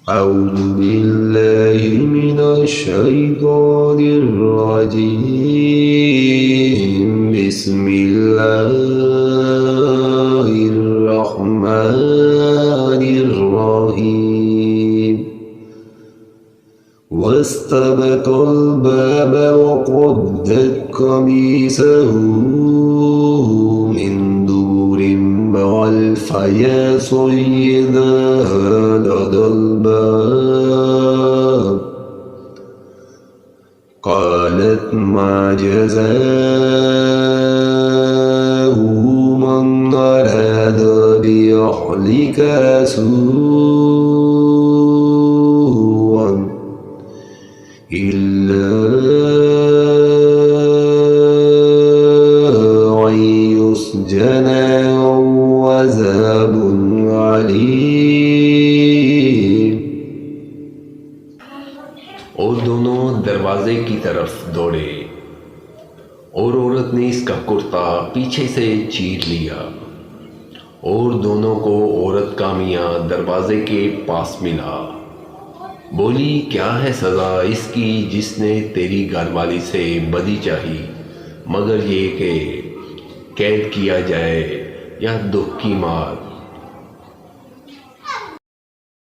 أعوذ بالله من الشيطان الرجيم. بسم الله الرحمن الرحيم. واستبق الباب وقدت قميصه من دبر وألف يا سيدها لدى الباب. قالت ما جزاء من أراد بأهلك سوءا إلا أن يسجن أو عذاب عليم. और दोनों दरवाजे की तरफ दौड़े और औरत ने इसका कुर्ता पीछे से चीर लिया और दोनों को औरत का मियाँ दरवाजे के पास मिला। बोली, क्या है सज़ा इसकी जिसने तेरी घरवाली से बदी चाही, मगर ये कि कैद किया जाए या दुख की मार।